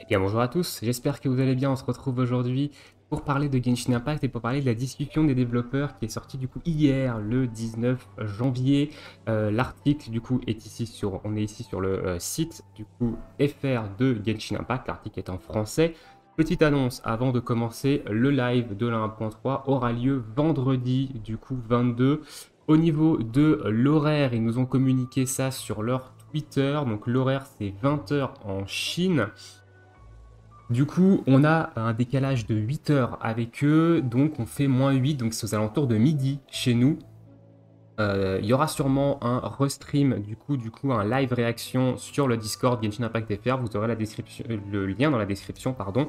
Eh bien bonjour à tous, j'espère que vous allez bien. On se retrouve aujourd'hui pour parler de Genshin Impact et pour parler de la discussion des développeurs qui est sortie du coup hier, le 19 janvier. L'article du coup est ici on est ici sur le site du coup FR de Genshin Impact. L'article est en français. Petite annonce avant de commencer, le live de la 1.3 aura lieu vendredi du coup 22. Au niveau de l'horaire, ils nous ont communiqué ça sur leur Twitter. Donc l'horaire c'est 20 h en Chine. Du coup, on a un décalage de 8 heures avec eux, donc on fait -8, donc c'est aux alentours de midi chez nous. Il y aura sûrement un restream, du coup un live réaction sur le Discord Genshin Impact FR. Vous aurez le lien dans la description, pardon.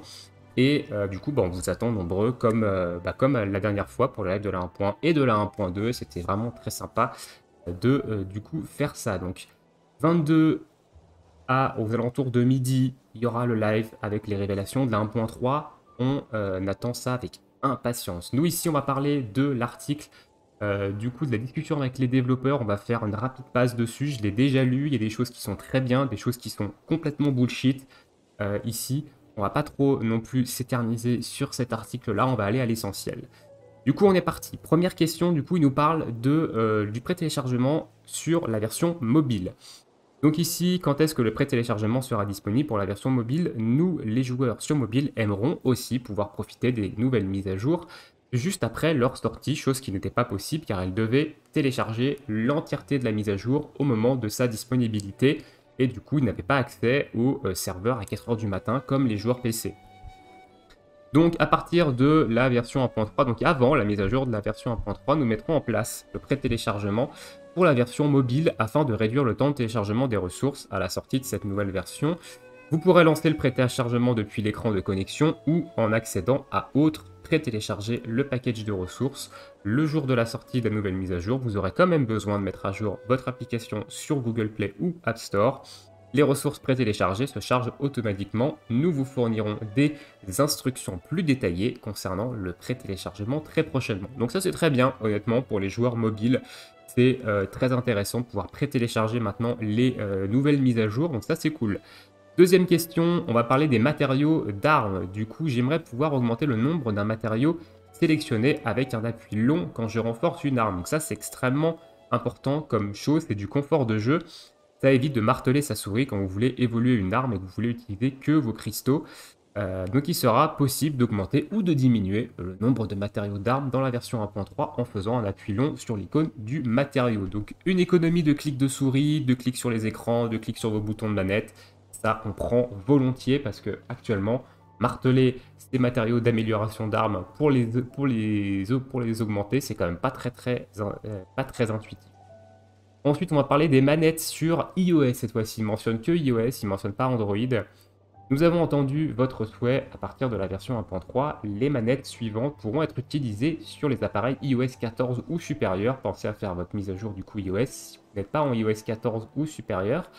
Et du coup, on vous attend nombreux, comme la dernière fois pour le live de la 1.1 et de la 1.2. C'était vraiment très sympa de du coup faire ça. Donc 22 aux alentours de midi, il y aura le live avec les révélations de la 1.3. On attend ça avec impatience. Nous, ici, on va parler de l'article, du coup, de la discussion avec les développeurs. On va faire une rapide passe dessus. Je l'ai déjà lu. Il y a des choses qui sont très bien, des choses qui sont complètement bullshit. Ici, on va pas trop non plus s'éterniser sur cet article-là. On va aller à l'essentiel. Du coup, on est parti. Première question, du coup, il nous parle du pré-téléchargement sur la version mobile. Donc ici, quand est-ce que le pré-téléchargement sera disponible pour la version mobile? Nous, les joueurs sur mobile, aimeront aussi pouvoir profiter des nouvelles mises à jour juste après leur sortie, chose qui n'était pas possible car elles devaient télécharger l'entièreté de la mise à jour au moment de sa disponibilité et du coup, ils n'avaient pas accès au serveur à 4 h du matin comme les joueurs PC. Donc à partir de la version 1.3, donc avant la mise à jour de la version 1.3, nous mettrons en place le pré-téléchargement pour la version mobile afin de réduire le temps de téléchargement des ressources à la sortie de cette nouvelle version. Vous pourrez lancer le pré-téléchargement depuis l'écran de connexion ou en accédant à autre, pré-télécharger le package de ressources. Le jour de la sortie de la nouvelle mise à jour, vous aurez quand même besoin de mettre à jour votre application sur Google Play ou App Store. Les ressources pré-téléchargées se chargent automatiquement. Nous vous fournirons des instructions plus détaillées concernant le pré-téléchargement très prochainement. Donc ça c'est très bien, honnêtement, pour les joueurs mobiles. C'est très intéressant de pouvoir pré-télécharger maintenant les nouvelles mises à jour, donc ça c'est cool. Deuxième question, on va parler des matériaux d'armes. Du coup, j'aimerais pouvoir augmenter le nombre d'un matériau sélectionné avec un appui long quand je renforce une arme. Donc ça c'est extrêmement important comme chose, c'est du confort de jeu. Ça évite de marteler sa souris quand vous voulez évoluer une arme et que vous voulez utiliser que vos cristaux. Donc il sera possible d'augmenter ou de diminuer le nombre de matériaux d'armes dans la version 1.3 en faisant un appui long sur l'icône du matériau. Donc une économie de clics de souris, de clics sur les écrans, de clics sur vos boutons de manette. Ça on prend volontiers parce que actuellement marteler ces matériaux d'amélioration d'armes pour les augmenter, c'est quand même pas pas très intuitif. Ensuite, on va parler des manettes sur iOS cette fois-ci. Il ne mentionne que iOS, il ne mentionne pas Android. Nous avons entendu votre souhait à partir de la version 1.3. Les manettes suivantes pourront être utilisées sur les appareils iOS 14 ou supérieurs. Pensez à faire votre mise à jour du coup iOS si vous n'êtes pas en iOS 14 ou supérieur.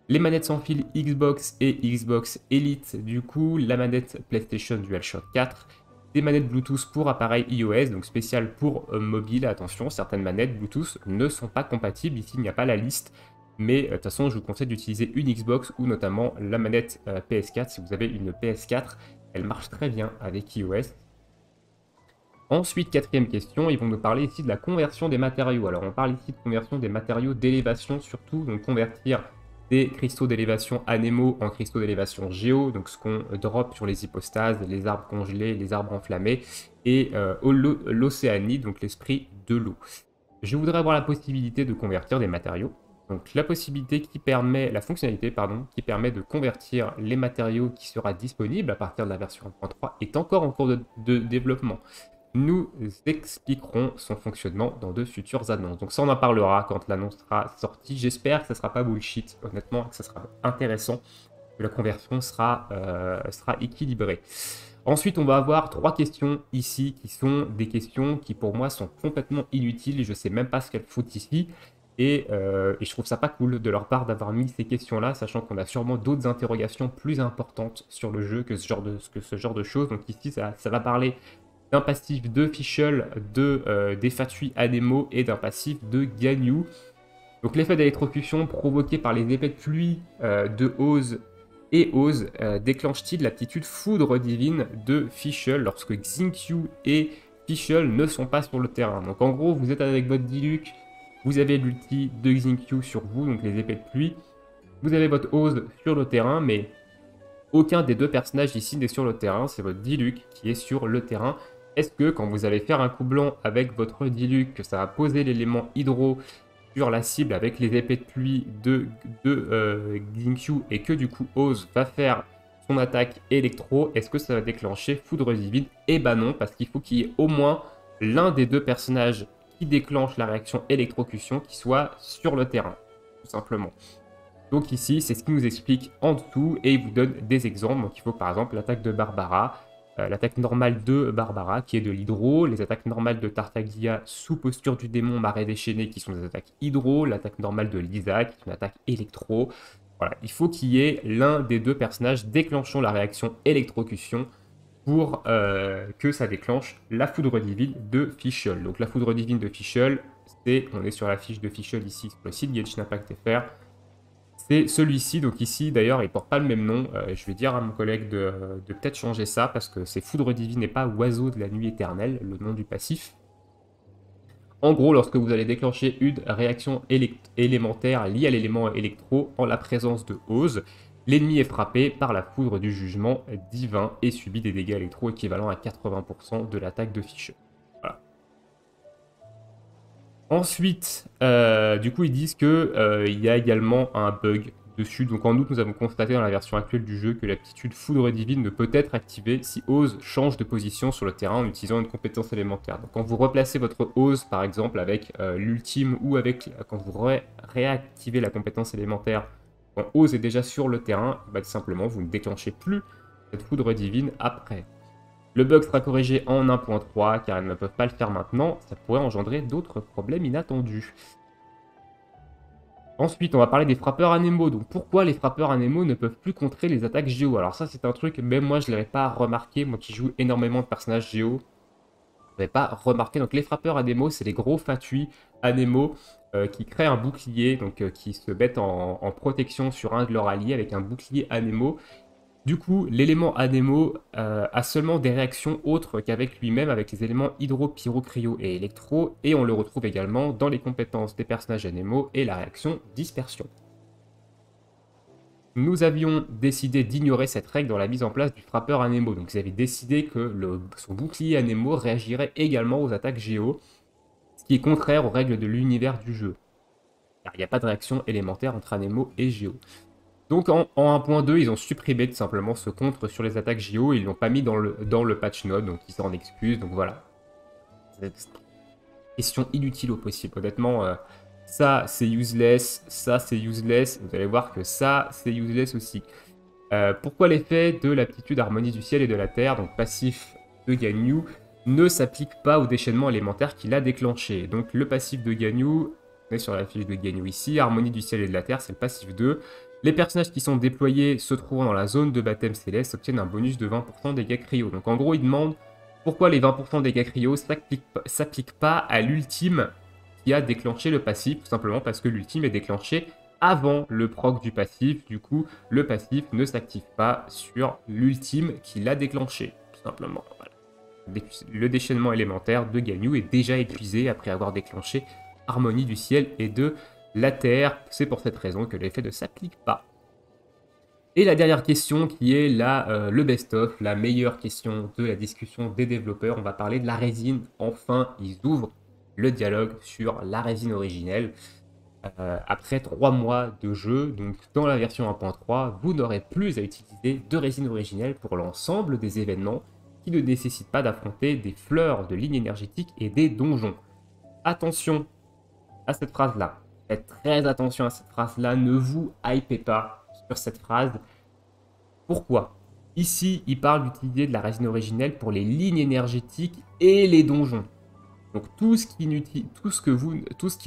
Les manettes sans fil Xbox et Xbox Elite, du coup, la manette PlayStation DualShock 4, des manettes Bluetooth pour appareil iOS, donc spécial pour mobile. Attention, certaines manettes Bluetooth ne sont pas compatibles. Ici, il n'y a pas la liste. Mais de toute façon, je vous conseille d'utiliser une Xbox ou notamment la manette PS4. Si vous avez une PS4, elle marche très bien avec iOS. Ensuite, quatrième question, ils vont nous parler ici de la conversion des matériaux. Alors, on parle ici de conversion des matériaux d'élévation surtout, donc convertir des cristaux d'élévation anémo en cristaux d'élévation géo, donc ce qu'on drop sur les hypostases, les arbres congelés, les arbres enflammés, et l'océanie, donc l'esprit de l'eau. Je voudrais avoir la possibilité de convertir des matériaux. Donc la fonctionnalité qui permet de convertir les matériaux qui sera disponible à partir de la version 1.3 est encore en cours de développement. Nous expliquerons son fonctionnement dans de futures annonces. Donc ça, on en parlera quand l'annonce sera sortie. J'espère que ça ne sera pas bullshit, honnêtement, que ça sera intéressant, que la conversion sera équilibrée. Ensuite, on va avoir 3 questions ici, qui sont des questions qui pour moi sont complètement inutiles. Je ne sais même pas ce qu'elles foutent ici. Et je trouve ça pas cool de leur part d'avoir mis ces questions-là, sachant qu'on a sûrement d'autres interrogations plus importantes sur le jeu que ce genre de choses. Donc ici, ça va parler d'un passif de Fischl, des Fatui Ademo et d'un passif de Ganyu. Donc l'effet d'électrocution provoqué par les effets de pluie de Oz Et Oz déclenche-t-il l'aptitude foudre divine de Fischl lorsque Xingqiu et Fischl ne sont pas sur le terrain. Donc en gros, vous êtes avec votre Diluc, vous avez l'ulti de Xingqiu sur vous, donc les épées de pluie. Vous avez votre Oz sur le terrain, mais aucun des deux personnages ici n'est sur le terrain, c'est votre Diluc qui est sur le terrain. Est-ce que quand vous allez faire un coup blanc avec votre Diluc, que ça va poser l'élément hydro sur la cible avec les épées de pluie de Xingqiu et que du coup Oz va faire son attaque électro, est-ce que ça va déclencher foudre divine? Eh ben non, parce qu'il faut qu'il y ait au moins l'un des deux personnages qui déclenche la réaction électrocution qui soit sur le terrain, tout simplement. Donc ici, c'est ce qui nous explique en dessous et il vous donne des exemples. Donc il faut par exemple l'attaque de Barbara, l'attaque normale de Barbara qui est de l'hydro, les attaques normales de Tartaglia sous posture du démon marée déchaînée qui sont des attaques hydro, l'attaque normale de Lisa qui est une attaque électro. Voilà, il faut qu'il y ait l'un des deux personnages déclenchant la réaction électrocution pour que ça déclenche la foudre divine de Fischl. Donc la foudre divine de Fischl, on est sur la fiche de Fischl ici sur le site Genshin Impact FR. C'est celui-ci, donc ici d'ailleurs il porte pas le même nom, je vais dire à mon collègue de peut-être changer ça parce que c'est Foudre Divine et pas Oiseau de la Nuit Éternelle, le nom du passif. En gros, lorsque vous allez déclencher une réaction élémentaire liée à l'élément électro en la présence de Oz, l'ennemi est frappé par la foudre du jugement divin et subit des dégâts électro équivalents à 80% de l'attaque de Fischl. Ensuite, du coup, ils disent qu'il y a également un bug dessus. Donc en août, nous avons constaté dans la version actuelle du jeu que l'aptitude foudre divine ne peut être activée si Oz change de position sur le terrain en utilisant une compétence élémentaire. Donc quand vous replacez votre Oz, par exemple, avec l'ultime ou avec quand vous réactivez la compétence élémentaire, quand Oz est déjà sur le terrain, bah, tout simplement, vous ne déclenchez plus cette foudre divine après. Le bug sera corrigé en 1.3 car elles ne peuvent pas le faire maintenant, ça pourrait engendrer d'autres problèmes inattendus. Ensuite, on va parler des frappeurs anémo. Donc pourquoi les frappeurs anémo ne peuvent plus contrer les attaques géo? Alors ça c'est un truc, même moi je ne l'avais pas remarqué, moi qui joue énormément de personnages géo, je n'avais pas remarqué. Donc les frappeurs anémo, c'est les gros fatui anémo qui créent un bouclier, donc qui se mettent en protection sur un de leurs alliés avec un bouclier anémo. Du coup, l'élément anémo a seulement des réactions autres qu'avec lui-même avec les éléments hydro, pyro, cryo et électro, et on le retrouve également dans les compétences des personnages anémo et la réaction dispersion. Nous avions décidé d'ignorer cette règle dans la mise en place du frappeur anémo, donc ils avaient décidé que son bouclier anémo réagirait également aux attaques géo, ce qui est contraire aux règles de l'univers du jeu, car il n'y a pas de réaction élémentaire entre anémo et géo. Donc en 1.2, ils ont supprimé tout simplement ce contre sur les attaques JO, ils l'ont pas mis dans le patch note, donc ils s'en excusent, donc voilà. Question inutile au possible, honnêtement, ça c'est useless, ça c'est useless, vous allez voir que ça c'est useless aussi. Pourquoi l'effet de l'aptitude harmonie du ciel et de la terre, donc passif de Ganyu, ne s'applique pas au déchaînement élémentaire qu'il a déclenché? Donc le passif de Ganyu, on est sur la fiche de Ganyu ici, harmonie du ciel et de la terre, c'est le passif 2. Les personnages qui sont déployés se trouvant dans la zone de baptême céleste obtiennent un bonus de 20% des dégâts cryo. Donc en gros, ils demandent pourquoi les 20% des dégâts cryo ne s'appliquent pas à l'ultime qui a déclenché le passif, tout simplement parce que l'ultime est déclenché avant le proc du passif. Du coup, le passif ne s'active pas sur l'ultime qui l'a déclenché, tout simplement. Voilà. Le déchaînement élémentaire de Ganyu est déjà épuisé après avoir déclenché harmonie du ciel et de la Terre, c'est pour cette raison que l'effet ne s'applique pas. Et la dernière question qui est le best-of, la meilleure question de la discussion des développeurs, on va parler de la résine. Enfin, ils ouvrent le dialogue sur la résine originelle. Après 3 mois de jeu, donc dans la version 1.3, vous n'aurez plus à utiliser de résine originelle pour l'ensemble des événements qui ne nécessitent pas d'affronter des fleurs de ligne énergétique et des donjons. Attention à cette phrase-là. Faites très attention à cette phrase-là, ne vous hypez pas sur cette phrase. Pourquoi? Ici, il parle d'utiliser de la résine originelle pour les lignes énergétiques et les donjons. Donc tout ce qui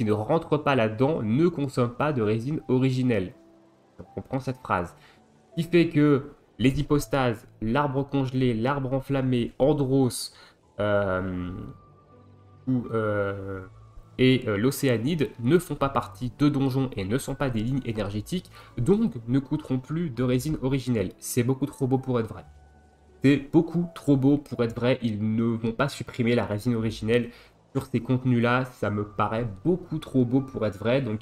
ne rentre pas là-dedans ne consomme pas de résine originelle. On comprend cette phrase. Ce qui fait que les hypostases, l'arbre congelé, l'arbre enflammé, Andros, et l'océanide ne font pas partie de donjons et ne sont pas des lignes énergétiques, donc ne coûteront plus de résine originelle. C'est beaucoup trop beau pour être vrai. C'est beaucoup trop beau pour être vrai, ils ne vont pas supprimer la résine originelle sur ces contenus-là, ça me paraît beaucoup trop beau pour être vrai, donc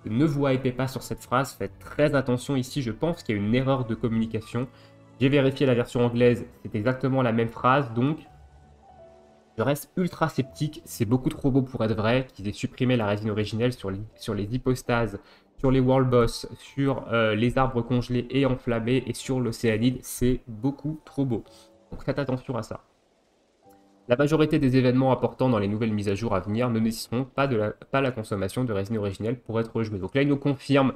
ne vous hypez pas sur cette phrase, faites très attention ici, je pense qu'il y a une erreur de communication. J'ai vérifié la version anglaise, c'est exactement la même phrase, donc je reste ultra sceptique, c'est beaucoup trop beau pour être vrai qu'ils aient supprimé la résine originelle sur les hypostases, sur les world boss, sur les arbres congelés et enflammés et sur l'océanide, c'est beaucoup trop beau. Donc faites attention à ça. La majorité des événements importants dans les nouvelles mises à jour à venir ne nécessiteront pas la consommation de résine originelle pour être joués. Donc là, il nous confirme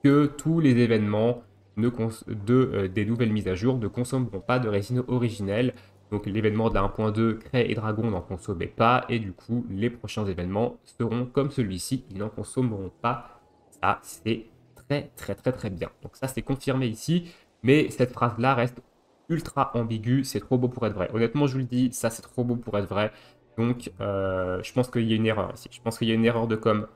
que tous les événements des nouvelles mises à jour ne consommeront pas de résine originelle. Donc l'événement de la 1.2, Craie et Dragon n'en consommaient pas, et du coup, les prochains événements seront comme celui-ci, ils n'en consommeront pas. Ça, c'est très bien. Donc ça, c'est confirmé ici, mais cette phrase-là reste ultra ambiguë, c'est trop beau pour être vrai. Honnêtement, je vous le dis, ça, c'est trop beau pour être vrai. Donc, je pense qu'il y a une erreur ici. Je pense qu'il y a une erreur de com.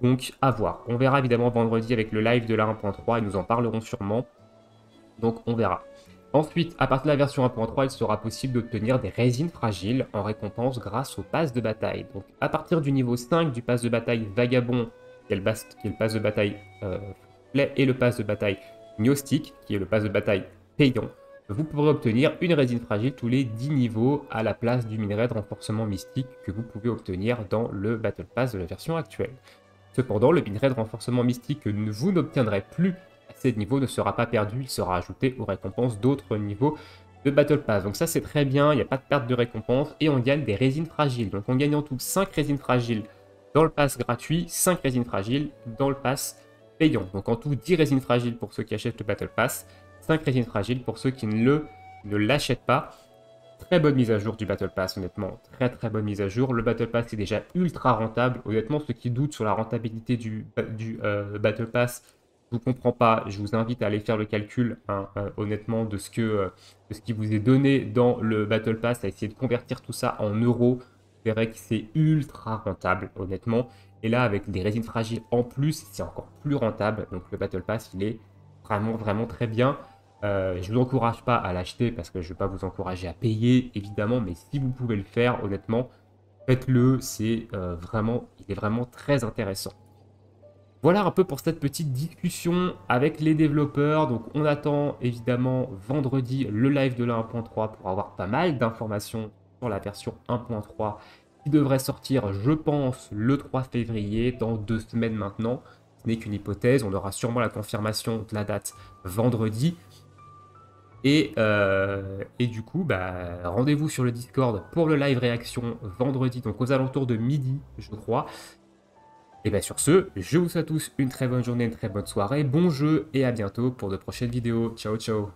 Donc, à voir. On verra évidemment vendredi avec le live de la 1.3, ils nous en parleront sûrement. Donc, on verra. Ensuite, à partir de la version 1.3, il sera possible d'obtenir des résines fragiles en récompense grâce au pass de bataille. Donc, à partir du niveau 5 du pass de bataille Vagabond, qui est le pass de bataille et le pass de bataille Gnostic, qui est le pass de bataille payant, vous pourrez obtenir une résine fragile tous les 10 niveaux à la place du minerai de renforcement mystique que vous pouvez obtenir dans le Battle Pass de la version actuelle. Cependant, le minerai de renforcement mystique que vous n'obtiendrez plus à ces niveaux ne sera pas perdu, il sera ajouté aux récompenses d'autres niveaux de Battle Pass. Donc ça c'est très bien, il n'y a pas de perte de récompense et on gagne des résines fragiles. Donc on gagne en tout 5 résines fragiles dans le pass gratuit, 5 résines fragiles dans le pass payant. Donc en tout 10 résines fragiles pour ceux qui achètent le Battle Pass, 5 résines fragiles pour ceux qui ne l'achètent pas. Très bonne mise à jour du Battle Pass, honnêtement. Très bonne mise à jour. Le Battle Pass est déjà ultra rentable. Honnêtement, ceux qui doutent sur la rentabilité du Battle Pass, je ne vous comprends pas. Je vous invite à aller faire le calcul, hein, honnêtement, de ce qui vous est donné dans le Battle Pass, à essayer de convertir tout ça en euros. Vous verrez que c'est ultra rentable, honnêtement. Et là, avec des résines fragiles en plus, c'est encore plus rentable. Donc le Battle Pass, il est vraiment très bien. Je ne vous encourage pas à l'acheter parce que je ne vais pas vous encourager à payer, évidemment, mais si vous pouvez le faire, honnêtement, faites-le, il est vraiment très intéressant. Voilà un peu pour cette petite discussion avec les développeurs. Donc on attend évidemment vendredi le live de la 1.3 pour avoir pas mal d'informations sur la version 1.3 qui devrait sortir, je pense, le 3 février, dans 2 semaines maintenant. Ce n'est qu'une hypothèse, on aura sûrement la confirmation de la date vendredi. Et du coup, rendez-vous sur le Discord pour le live réaction vendredi, donc aux alentours de midi, je crois. Et sur ce, je vous souhaite à tous une très bonne journée, une très bonne soirée, bon jeu et à bientôt pour de prochaines vidéos. Ciao, ciao!